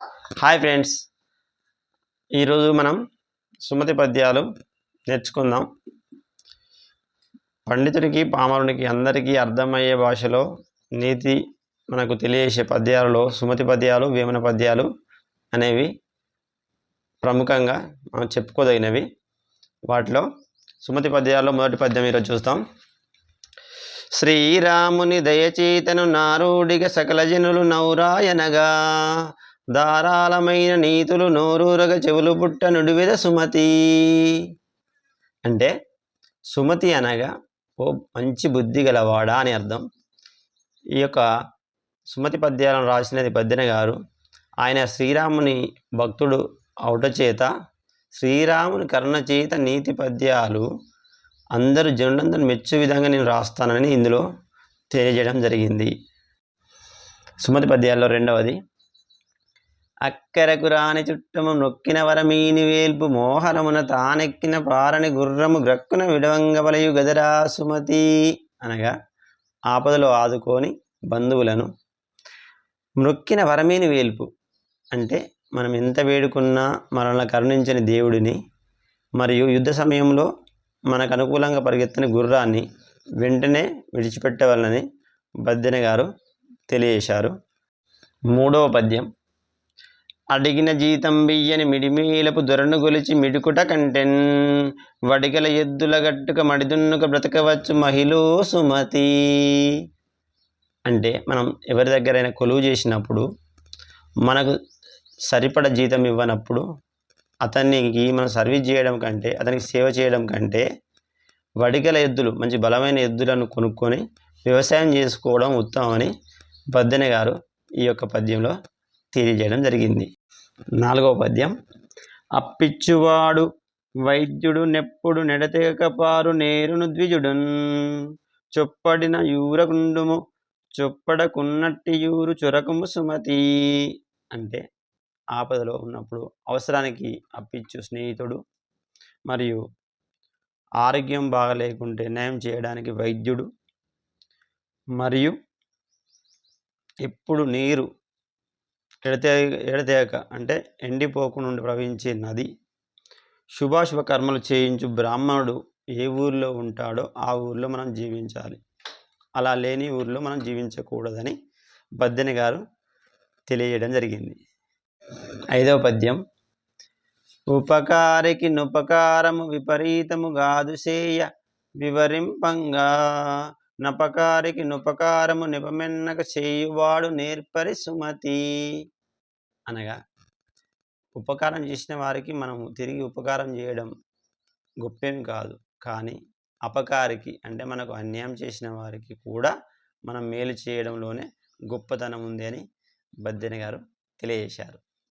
Hi friends, ఈరోజు మనం సుమతి పద్యాలు నేర్చుకుందాం. పండితుడికి పామరునికి అందరికీ అర్థమయ్యే భాషలో నీతి మనకు తెలియజేసే పద్యాలలో సుమతి పద్యాలు, వేమన పద్యాలు అనేవి ప్రముఖంగా మనం చెప్పుకోదగినవి. వాటిలో సుమతి పద్యాల్లో మొదటి పద్యం ఈరోజు చూస్తాం. శ్రీరాముని దయచేతను నారుడిగ సకల జనులు నౌరాయనగా, ధారాళమైన నీతులు నోరూరగ చెవులు పుట్ట నుడివెద సుమతి. అంటే సుమతి అనగా ఓ మంచి బుద్ధి గలవాడా అని అర్థం. ఈ యొక్క సుమతి పద్యాలను రాసినది పద్యన గారు. ఆయన శ్రీరాముని భక్తుడు అవుట చేత శ్రీరాముని కరుణ చేత నీతి పద్యాలు అందరూ జనులందరూ మెచ్చు విధంగా నేను రాస్తానని ఇందులో తెలియజేయడం జరిగింది. సుమతి పద్యాల్లో రెండవది. అక్కరకు రాని చుట్టము నొక్కిన వరమీని వేల్పు మోహరమున తానెక్కిన పారని గుర్రము గ్రక్కున విడవంగవలయు గదరా సుమతి. అనగా ఆపదలో ఆదుకొని బంధువులను మ్రొక్కిన వరమీని వేల్పు అంటే మనం ఎంత వేడుకున్నా మనల్ని కరుణించని దేవుడిని, మరియు యుద్ధ సమయంలో మనకు అనుకూలంగా పరిగెత్తని గుర్రాన్ని వెంటనే విడిచిపెట్టవాలని బద్దెన గారు తెలియజేశారు. మూడవ పద్యం. అడిగిన జీతం బియ్యని మిడిమీలపు దొరను గొలిచి మిడుకుట కంటెన్, వడిగల ఎద్దుల గట్టుక మడిదున్నుక బ్రతకవచ్చు మహిళో సుమతి. అంటే మనం ఎవరి దగ్గరైనా కొలువు చేసినప్పుడు మనకు సరిపడ జీతం ఇవ్వనప్పుడు అతనికి మనం సర్వీస్ చేయడం కంటే, అతనికి సేవ చేయడం కంటే వడిగల ఎద్దులు, మంచి బలమైన ఎద్దులను కొనుక్కొని వ్యవసాయం చేసుకోవడం ఉత్తమమని బద్దెన గారు ఈ యొక్క పద్యంలో తెలియజేయడం జరిగింది. నాలుగవ పద్యం. అప్పిచ్చువాడు వైద్యుడు నెప్పుడు నెడతెగకపారు నేరును ద్విజుడున్, చొప్పడిన యూరకుండుము చొప్పడకున్నట్టి యూరు చొరకుము సుమతి. అంటే ఆపదలో ఉన్నప్పుడు అవసరానికి అప్పిచ్చు స్నేహితుడు, మరియు ఆరోగ్యం బాగలేకుంటే నయం చేయడానికి వైద్యుడు, మరియు ఎప్పుడు నీరు ఎడతెగక అంటే ఎండిపోకుండా ప్రవహించే నది, శుభాశుభ కర్మలు చేయించు బ్రాహ్మణుడు ఏ ఊరిలో ఉంటాడో ఆ ఊరిలో మనం జీవించాలి, అలా లేని ఊరిలో మనం జీవించకూడదని బద్దెన గారు తెలియజేయడం జరిగింది. ఐదవ పద్యం. ఉపకారికి నుపకారము విపరీతము గాదు సేయ వివరింపంగా, నపకారికి నుపకారము నిపమెన్నక చేయువాడు నేర్పరి సుమతి. అనగా ఉపకారం చేసిన వారికి మనము తిరిగి ఉపకారం చేయడం గొప్పేమి కాదు, కానీ అపకారికి అంటే మనకు అన్యాయం చేసిన వారికి కూడా మనం మేలు చేయడంలోనే గొప్పతనం ఉంది అని బద్దెన గారు తెలియజేశారు.